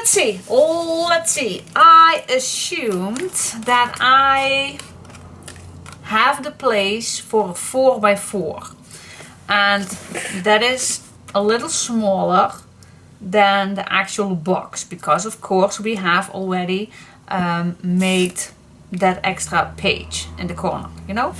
let's see. Let's see. I assumed that I have the place for a 4x4, and that is a little smaller than the actual box, because of course we have already made that extra page in the corner, you know.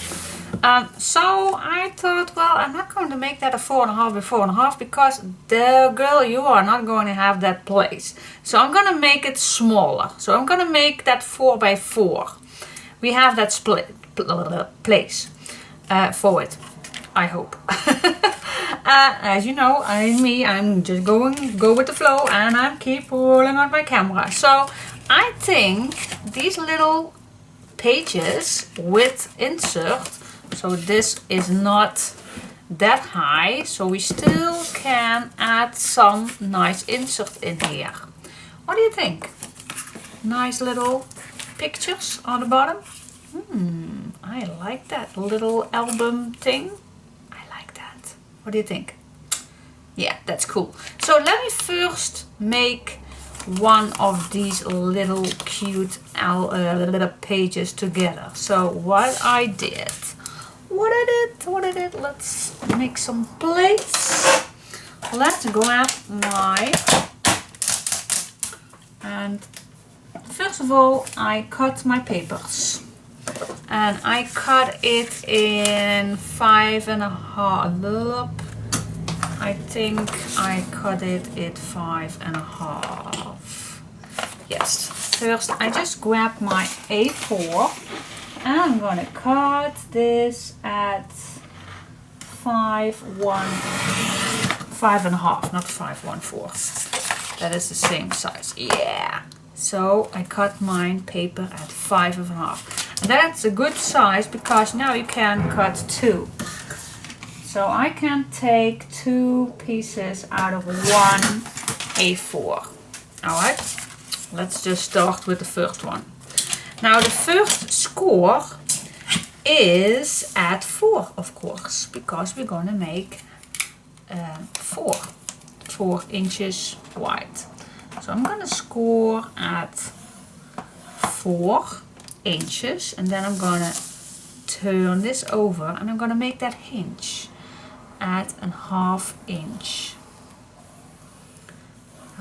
So I thought, well, I'm not going to make that a 4.5 by 4.5 because the girl, you are not going to have that place. So I'm going to make it smaller. So I'm going to make that 4x4. We have that split place for it, I hope. As you know, I'm just go with the flow, and I keep rolling on my camera. So I think these little pages with insert, so this is not that high, so we still can add some nice insert in here. What do you think? Nice little pictures on the bottom. I like that little album thing. I like that. What do you think? Yeah, that's cool. So let me first make one of these little cute little pages together. So what I did, let's make some plates. Let's grab my, and first of all I cut my papers, and I cut it in 5.5. I think I cut it at 5.5. Yes, first I just grab my A4 and I'm gonna cut this at 5.5, not 5.14. That is the same size. Yeah. So I cut mine paper at 5.5. And that's a good size because now you can cut two. So I can take two pieces out of one A4. Alright, let's just start with the first one. Now the first score is at 4, of course, because we're going to make 4 inches wide. So I'm going to score at 4 inches, and then I'm going to turn this over and I'm going to make that hinge at a 1/2 inch.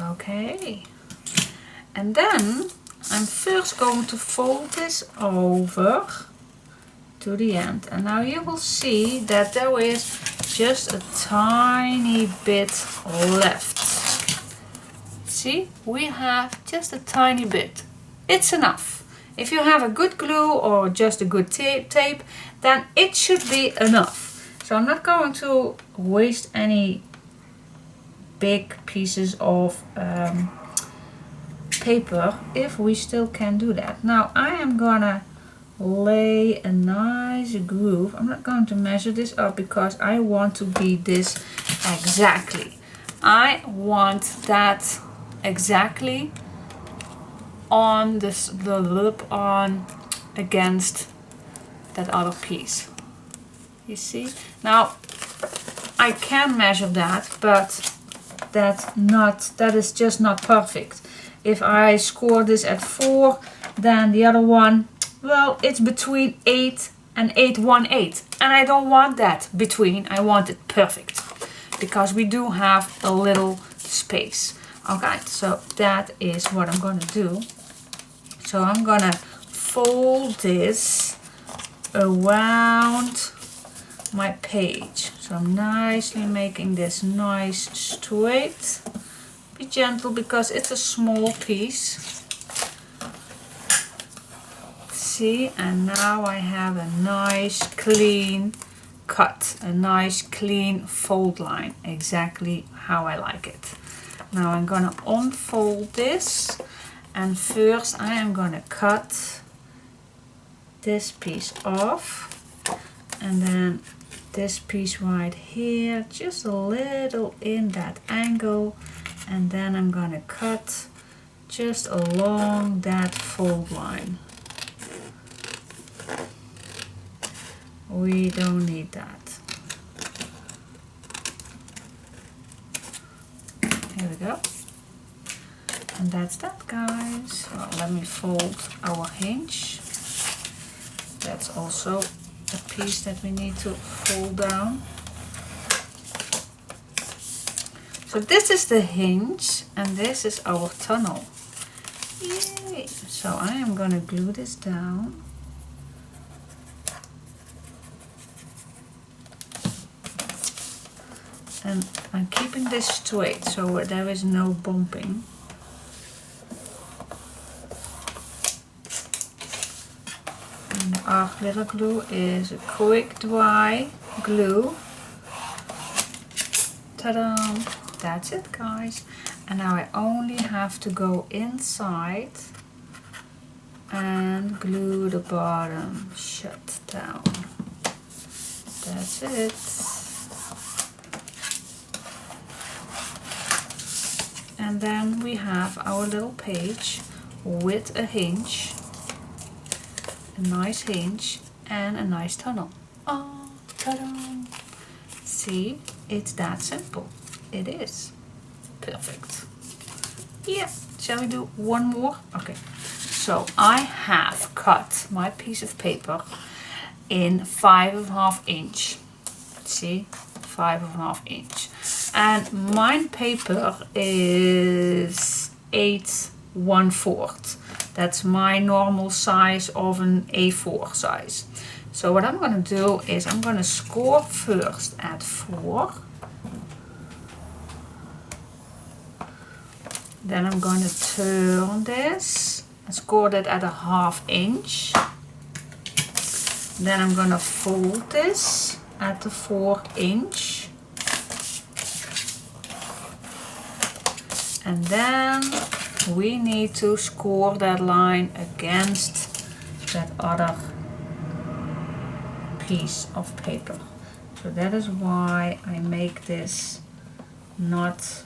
Okay, and then I'm first going to fold this over to the end, and now you will see that there is just a tiny bit left. See, we have just a tiny bit. It's enough. If you have a good glue or just a good tape, then it should be enough. So I'm not going to waste any big pieces of paper if we still can do that. Now I am gonna lay a nice groove. I'm not going to measure this up because I want to be this exactly. I want that exactly on this, the lip on against that other piece. You see? Now I can measure that, but that is just not perfect. If I score this at 4, then the other one, well, it's between 8 and 8.18, and I don't want that between. I want it perfect because we do have a little space. Okay, so that is what I'm gonna do. So I'm gonna fold this around my page. So I'm nicely making this nice straight. Be gentle because it's a small piece. See, and now I have a nice clean cut, a nice clean fold line, exactly how I like it. Now I'm gonna unfold this, and first I am gonna cut this piece off, and then this piece right here, just a little in that angle, and then I'm gonna cut just along that fold line. We don't need that. Here we go. And that's that, guys. Well, let me fold our hinge. That's also a piece that we need to fold down. So this is the hinge and this is our tunnel. Yay! So I am going to glue this down. And I'm keeping this straight so there is no bumping. And our glitter glue is a quick dry glue. Ta-da! That's it, guys. And now I only have to go inside and glue the bottom shut down. That's it. And then we have our little page with a hinge, a nice hinge and a nice tunnel. Oh, ta-da! See, it's that simple. It is. Perfect. Yeah, shall we do one more? Okay, so I have cut my piece of paper in 5.5 inch. See, 5.5 inch. And mine paper is 8/1/4. That's my normal size of an A4 size. So what I'm going to do is I'm going to score first at 4. Then I'm going to turn this and score that at 1/2 inch. Then I'm going to fold this at the 4 inch. And then we need to score that line against that other piece of paper. So that is why I make this not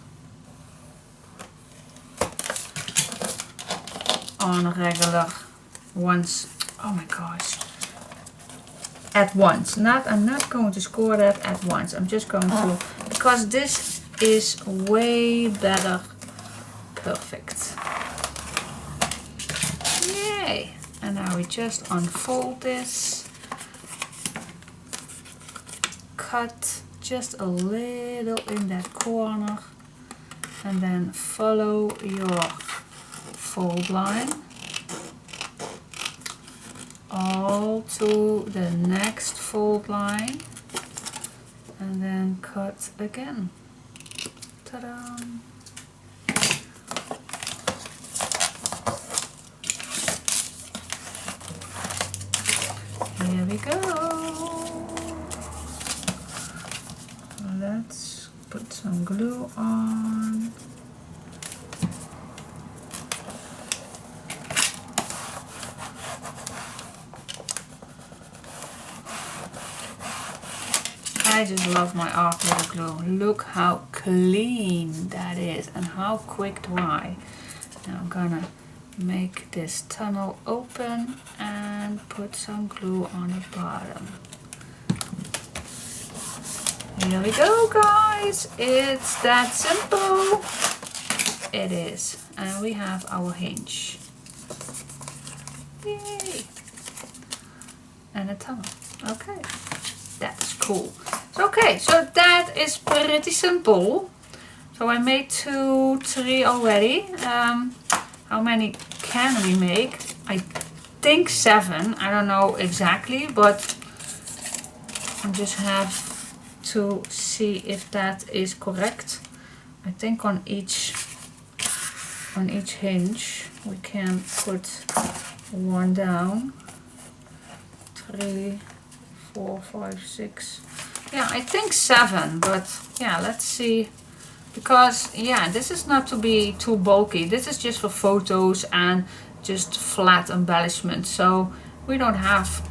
on a regular once. Oh my gosh. At once. I'm not going to score that at once. I'm just going to, because this is way better. Perfect. Yay. And now we just unfold this. Cut just a little in that corner. And then follow your fold line all to the next fold line and then cut again. Ta-da! Here we go. Let's put some glue on. I just love my art glitter glue. Look how clean that is and how quick dry. Now I'm gonna make this tunnel open and put some glue on the bottom. Here we go, guys. It's that simple. It is. And we have our hinge. Yay! And a tunnel. Okay. That's cool. Okay, so that is pretty simple. So I made 2, 3 already. How many can we make? I think 7. I don't know exactly, but I just have to see if that is correct. I think on each hinge we can put 1 down. 3, 4, 5, 6. Yeah, I think 7, but yeah, let's see. Because yeah, this is not to be too bulky. This is just for photos and just flat embellishment. So we don't have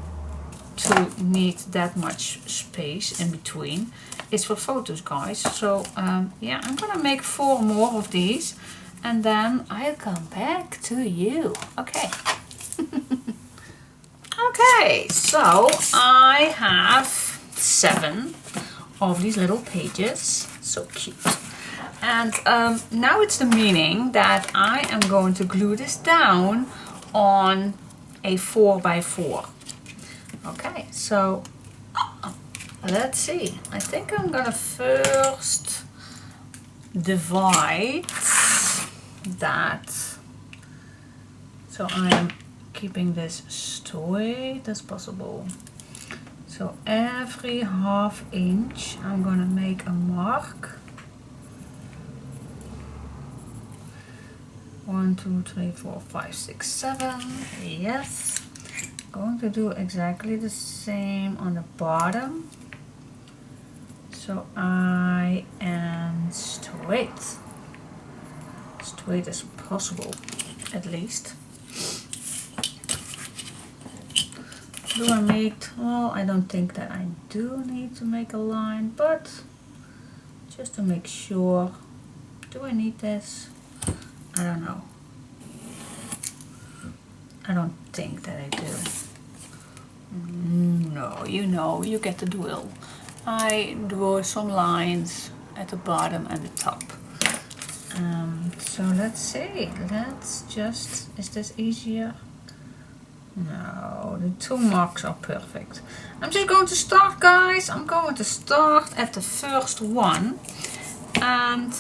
to need that much space in between. It's for photos, guys. So yeah, I'm gonna make 4 more of these and then I'll come back to you. Okay. Okay, so I have 7 of these little pages. So cute. And now it's the meaning that I am going to glue this down on a 4x4. Okay, so let's see. I think I'm gonna first divide that. So I am keeping this straight as possible. So every ½ inch I'm gonna make a mark. 1, 2, 3, 4, 5, 6, 7. Yes. Going to do exactly the same on the bottom. So I am straight. Straight as possible, at least. Do I make, well, I don't think that I do need to make a line, but just to make sure. Do I need this? I don't know. I don't think that I do. No, you get the drill. I draw some lines at the bottom and the top. So let's see. Let's just, is this easier? No, the 2 marks are perfect. I'm just going to start, guys. I'm going to start at the first one. And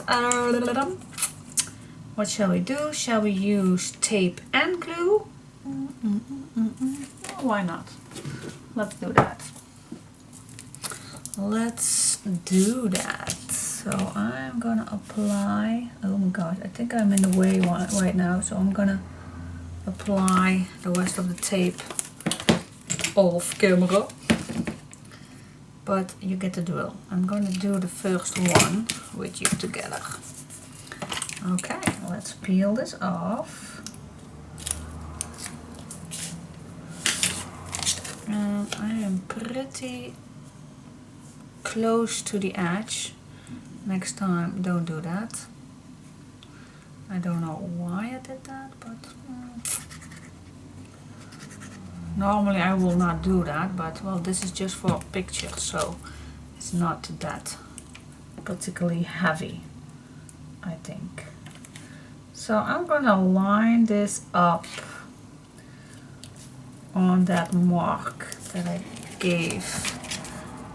what shall we do? Shall we use tape and glue? Why not? Let's do that. Let's do that. So I'm gonna apply, oh my god, I think I'm in the way right now, so I'm gonna apply the rest of the tape off camera. But you get the drill. I'm gonna do the first one with you together. Okay, let's peel this off. And I am pretty close to the edge. Next time, don't do that. I don't know why I did that, but normally I will not do that, but well, this is just for a picture, so it's not that particularly heavy, I think. So I'm gonna line this up on that mark that I gave.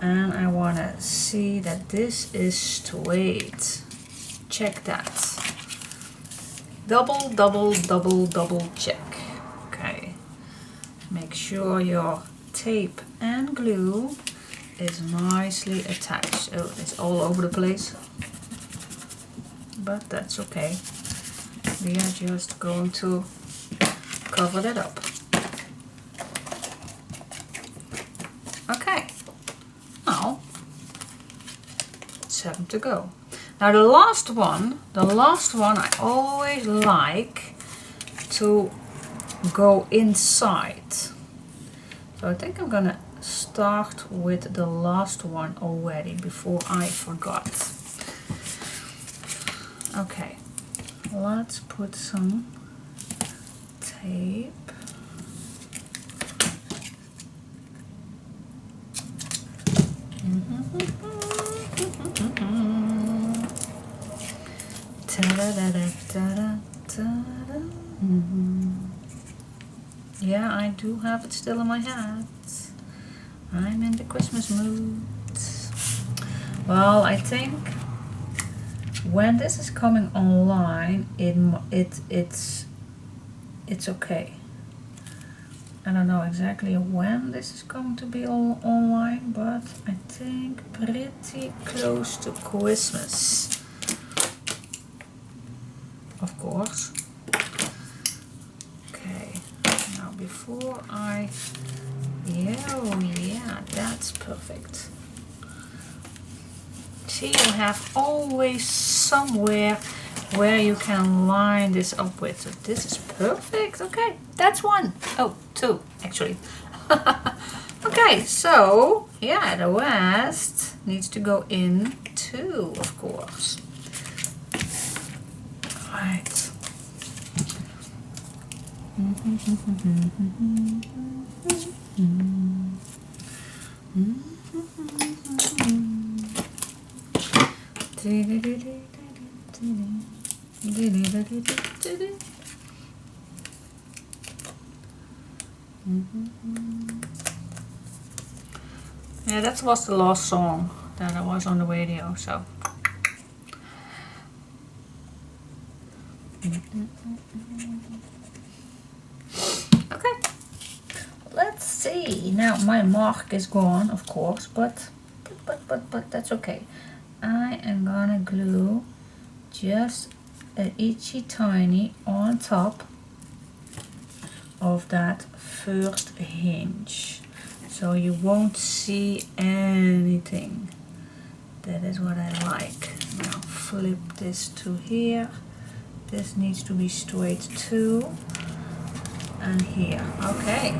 And I want to see that this is straight. Check that. Double, double, double, double check. Okay. Make sure your tape and glue is nicely attached. Oh, it's all over the place. But that's okay. We are just going to cover that up. Okay. Now, 7 to go. Now the last one I always like to go inside. So I think I'm gonna start with the last one already before I forgot. Okay, let's put some tape. Yeah, I do have it still in my head. I'm in the Christmas mood. Well, I think when this is coming online, it's okay. I don't know exactly when this is going to be online, but I think pretty close to Christmas. Of course. Okay, now before I, oh yeah, that's perfect. See, you have always somewhere where you can line this up with. So this is perfect. Okay, that's 1. Oh, 2 actually. Okay, so yeah, the rest needs to go in too, of course. Right. Yeah, that was the last song that I was on the radio, so. Okay, let's see. Now my mark is gone, of course, but that's okay. I am gonna glue just an itchy tiny on top of that first hinge, so you won't see anything. That is what I like. Now flip this to here. This needs to be straight too. And here. Okay,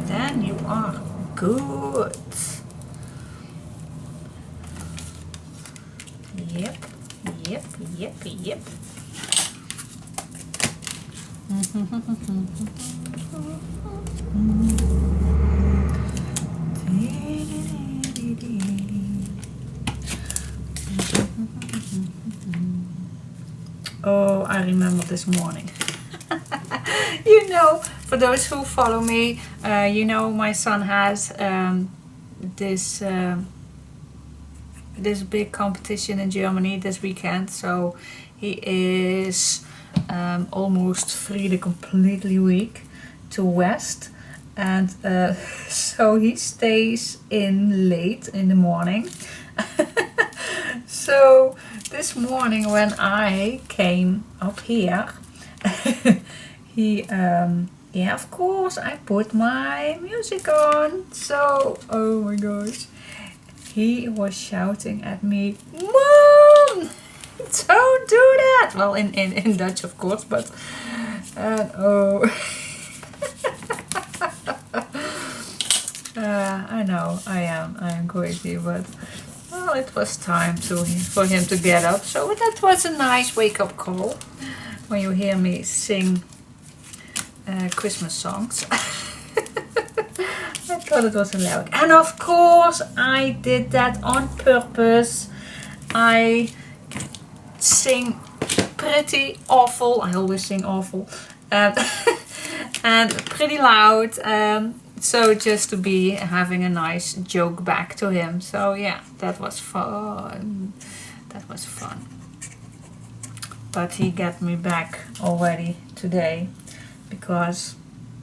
then you are good. Yep. Oh, I remember this morning. You know, for those who follow me, you know my son has this big competition in Germany this weekend, so he is almost free the completely week to West, and so he stays in late in the morning. So this morning when I came up here, he yeah, of course I put my music on, so oh my gosh, he was shouting at me, "Mom, don't do that!" Well, in Dutch, of course, but oh. I know I am crazy, but well, it was time for him to get up, so that was a nice wake-up call when you hear me sing Christmas songs. I thought it was hilarious, and of course I did that on purpose. I sing pretty awful. I always sing awful, and pretty loud. So just to be having a nice joke back to him. So yeah, that was fun. That was fun. But he got me back already today, because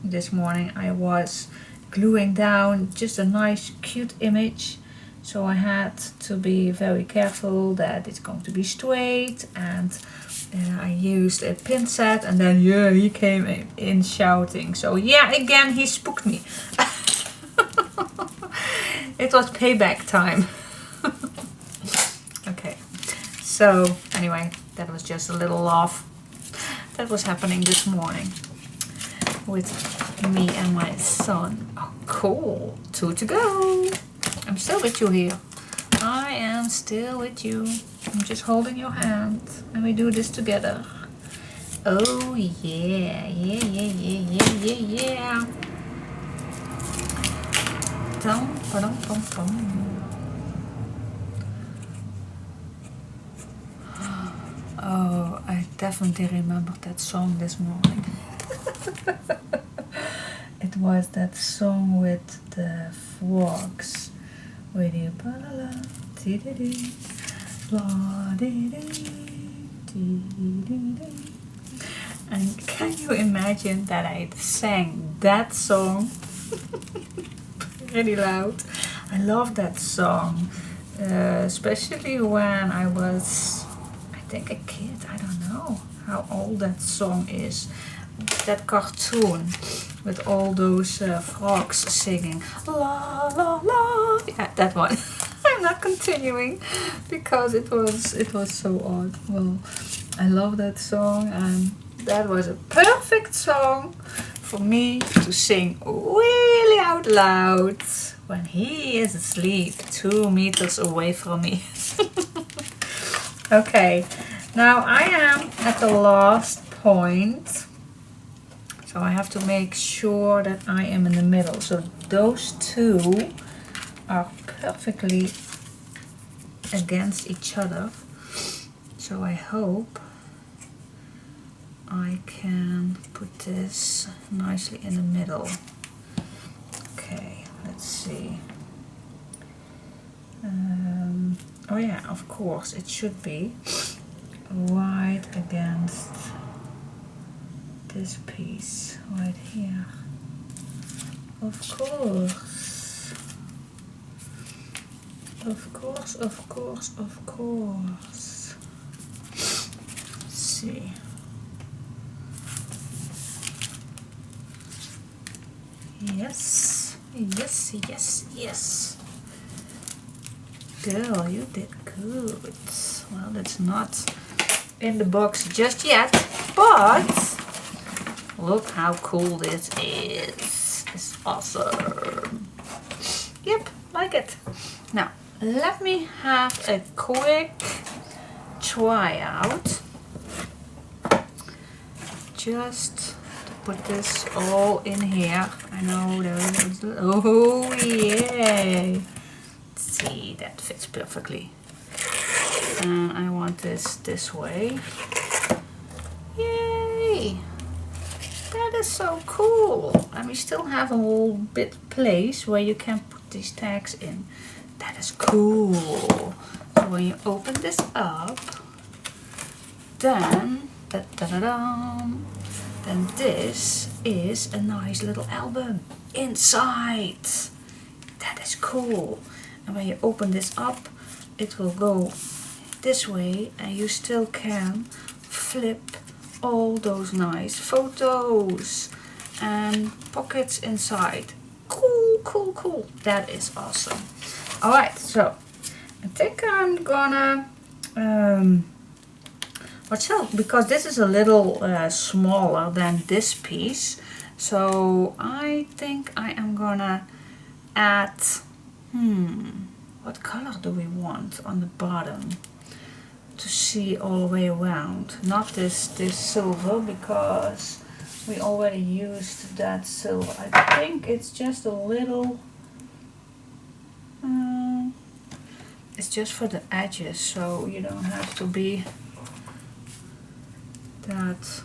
this morning I was gluing down just a nice cute image, so I had to be very careful that it's going to be straight, and I used a pin set, and then yeah, he came in shouting, so yeah, again he spooked me. It was payback time. Okay, so anyway, that was just a little laugh that was happening this morning with me and my son. Oh, cool. 2 to go. I'm still with you here. I am still with you. I'm just holding your hand and we do this together. Oh yeah, yeah. Dum, ba-dum, bum, bum. Oh, I definitely remember that song this morning. It was that song with the frogs. With the ba-la-la, dee-dee-dee, la-dee-dee, dee-dee-dee. And can you imagine that I sang that song pretty loud? I love that song, especially when I was, I think, a kid. I don't know how old that song is. That cartoon with all those frogs singing la la la. Yeah, that one. I'm not continuing because it was so odd. Well, I love that song, and that was a perfect song for me to sing really out loud when he is asleep 2 meters away from me. Okay, now I am at the last point. So I have to make sure that I am in the middle. So those two are perfectly against each other. So I hope I can put this nicely in the middle. Okay, let's see. Oh yeah, of course, it should be right against this piece right here. Of course. Of course, of course, of course. Let's see. Yes, yes, yes, yes. Girl, you did good. Well, it's not in the box just yet, but look how cool this is. It's awesome. Yep, like it. Now, let me have a quick try out. Just to put this all in here. I know there is. Oh, yay! See, that fits perfectly. And I want this way. Yay! That is so cool. And we still have a little bit place where you can put these tags in. That is cool. So when you open this up, then then this is a nice little album inside. That is cool. And when you open this up, it will go this way and you still can flip all those nice photos and pockets inside. Cool, cool, cool. That is awesome. Alright, so I think I'm gonna because this is a little smaller than this piece, so I think I am gonna add what color do we want on the bottom to see all the way around? Not this silver, because we already used that silver. I think it's just a little it's just for the edges, so you don't have to be that.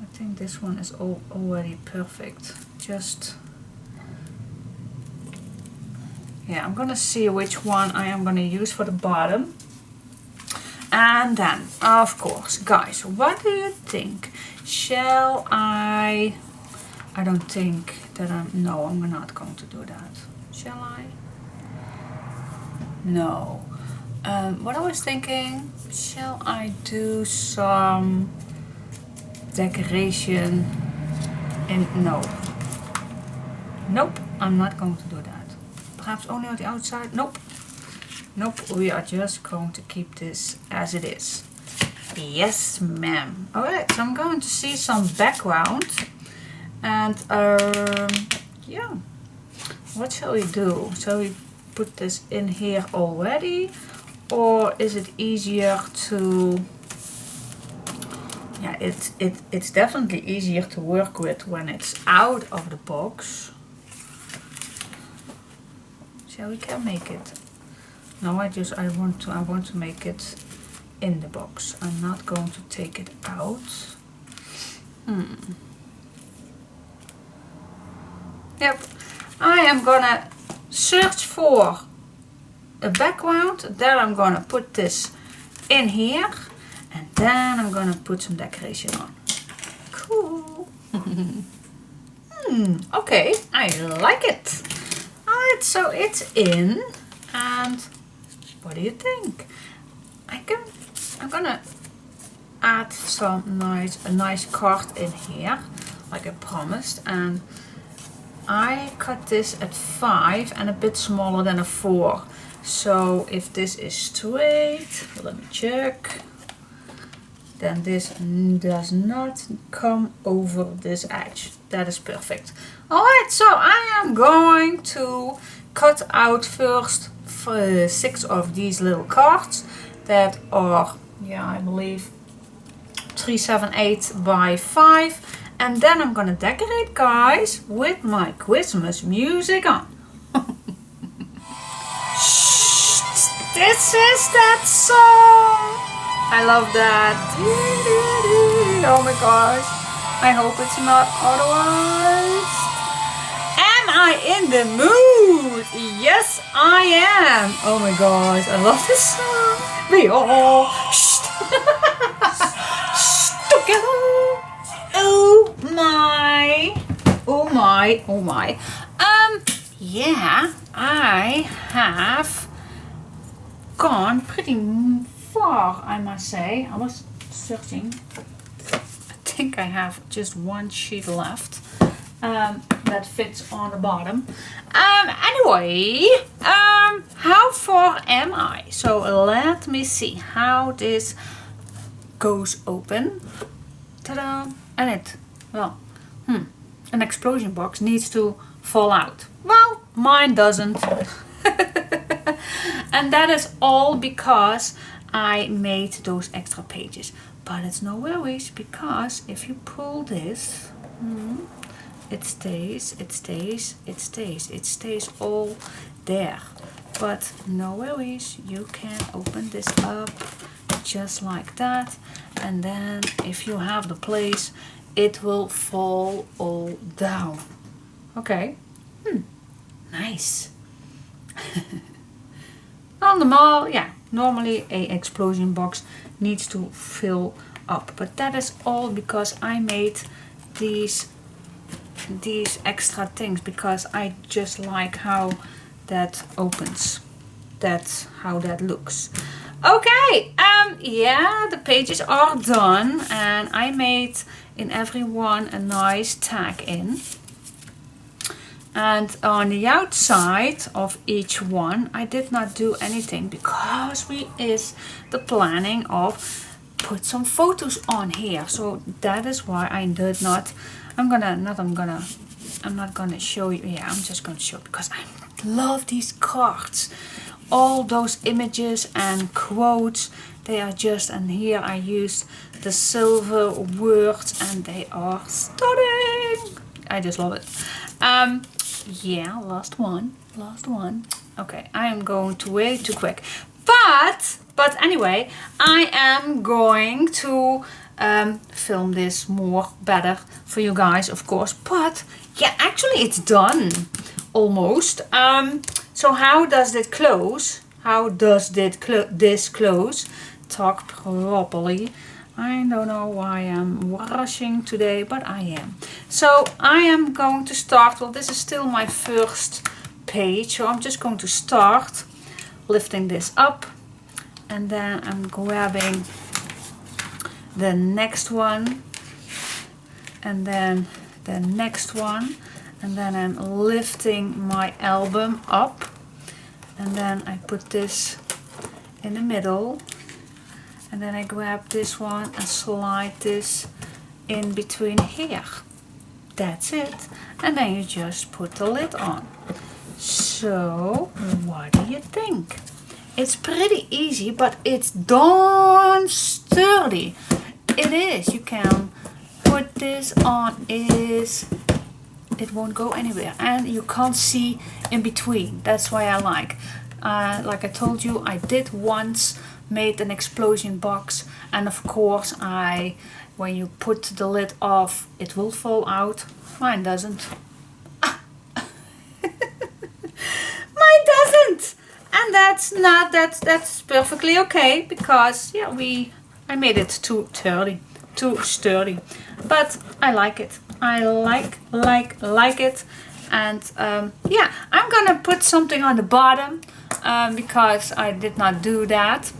I think this one is already perfect. Just yeah, I'm gonna see which one I am gonna use for the bottom. And then, of course, guys, what do you think? Shall I don't think that no, I'm not going to do that. Shall I? No. What I was thinking, shall I do some decoration in, no. Nope, I'm not going to do that. Perhaps only on the outside? Nope. Nope, we are just going to keep this as it is. Yes, ma'am. Alright, so I'm going to see some background. And, yeah. What shall we do? Shall we put this in here already? Or is it easier to... Yeah, it's definitely easier to work with when it's out of the box. So we can make it. No, I want to make it in the box. I'm not going to take it out. Yep, I am gonna search for a background. Then I'm gonna put this in here, and then I'm gonna put some decoration on. Cool. Okay, I like it. Alright, so it's in, and what do you think? I'm gonna add a nice card in here, like I promised, and I cut this at 5 and a bit smaller than a 4. So if this is straight, let me check, then this does not come over this edge. That is perfect. Alright, so I am going to cut out first 6 of these little cards that are, yeah, I believe 3, 7, 8 by 5. And then I'm gonna decorate, guys, with my Christmas music on. This is that song. I love that. Oh my gosh. I hope it's not otherwise. Am I in the mood? Yes, I am. Oh my gosh, I love this song. We all together. Oh my. Oh my. Oh my. Yeah, I have gone pretty far, I must say. I was searching. I think I have just one sheet left that fits on the bottom. Anyway, how far am I? So let me see how this goes open. Ta-da! And it, well, an explosion box needs to fall out. Well, mine doesn't. And that is all because I made those extra pages. But it's no worries, because if you pull this, it stays all there. But no worries, you can open this up just like that. And then if you have the place, it will fall all down. Okay. Nice. On the mall, yeah, normally a explosion box needs to fill up, but that is all because I made these extra things because I just like how that opens. That's how that looks. Okay, yeah, the pages are done, and I made in every one a nice tag in. And on the outside of each one, I did not do anything because we is the planning of put some photos on here. So that is why I did not. I'm not gonna show you. Yeah, I'm just gonna show because I love these cards. All those images and quotes, they are just, and here I used the silver words and they are stunning. I just love it. Yeah, last one. Okay, I am going to way too quick. But anyway, I am going to film this more better for you guys, of course. But yeah, actually it's done almost. So how does it close? How does this close? Talk properly. I don't know why I'm rushing today, but I am. So I am going to start, well, this is still my first page, so I'm just going to start lifting this up, and then I'm grabbing the next one, and then the next one, and then I'm lifting my album up, and then I put this in the middle. And then I grab this one and slide this in between here. That's it. And then you just put the lid on. So, what do you think? It's pretty easy, but it's darn sturdy. It is. You can put this on. It won't go anywhere. And you can't see in between. That's why I like I told you, I did once made an explosion box, and of course when you put the lid off, it will fall out. Mine doesn't. Mine doesn't, and that's perfectly okay, because yeah, I made it too sturdy, but I like it. I like it. And yeah, I'm gonna put something on the bottom because I did not do that.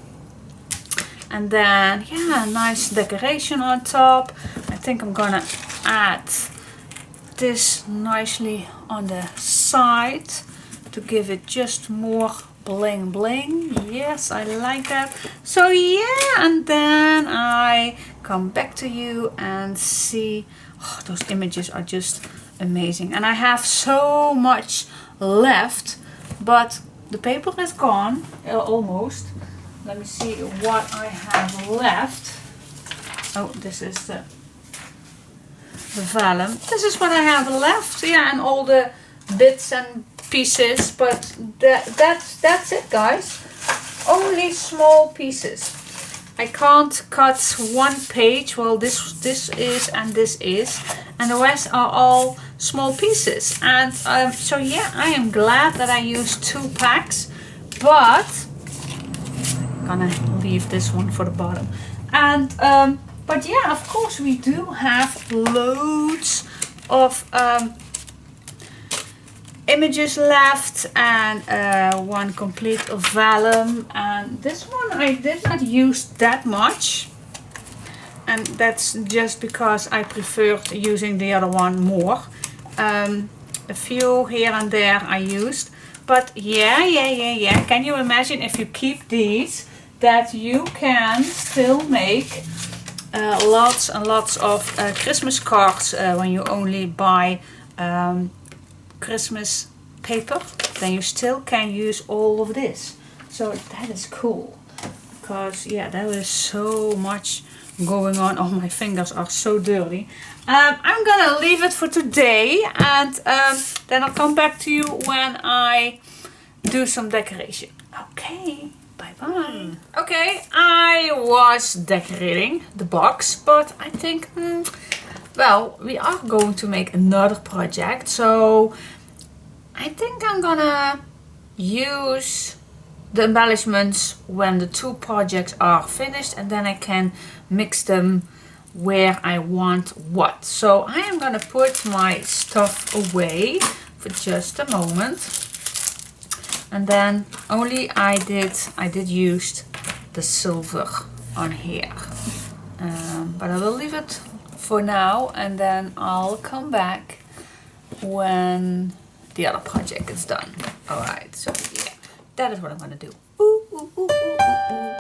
And then, yeah, nice decoration on top. I think I'm gonna add this nicely on the side to give it just more bling bling. Yes, I like that. So yeah, and then I come back to you and see, oh, those images are just amazing. And I have so much left, but the paper is gone, almost. Let me see what I have left. Oh, this is the vellum. This is what I have left. Yeah, and all the bits and pieces. But that's it, guys. Only small pieces. I can't cut one page. Well, this is and this is, and the rest are all small pieces. And so yeah, I am glad that I used 2 packs, but I'm gonna leave this one for the bottom. And but yeah, of course we do have loads of images left, and one complete of vellum, and this one I did not use that much, and that's just because I preferred using the other one more. A few here and there I used, but yeah, can you imagine if you keep these that you can still make lots and lots of Christmas cards when you only buy Christmas paper, then you still can use all of this. So that is cool, because yeah, there is so much going on. Oh, my fingers are so dirty. I'm gonna leave it for today, and then I'll come back to you when I do some decoration. Okay, bye bye. Okay, I was decorating the box, but I think well, we are going to make another project, so I think I'm gonna use the embellishments when the 2 projects are finished, and then I can mix them where I want what. So I am gonna put my stuff away for just a moment, and then only I did use the silver on here, but I will leave it for now, and then I'll come back when the other project is done. Alright, so yeah, that is what I'm gonna do. Ooh, ooh, ooh, ooh, ooh, ooh.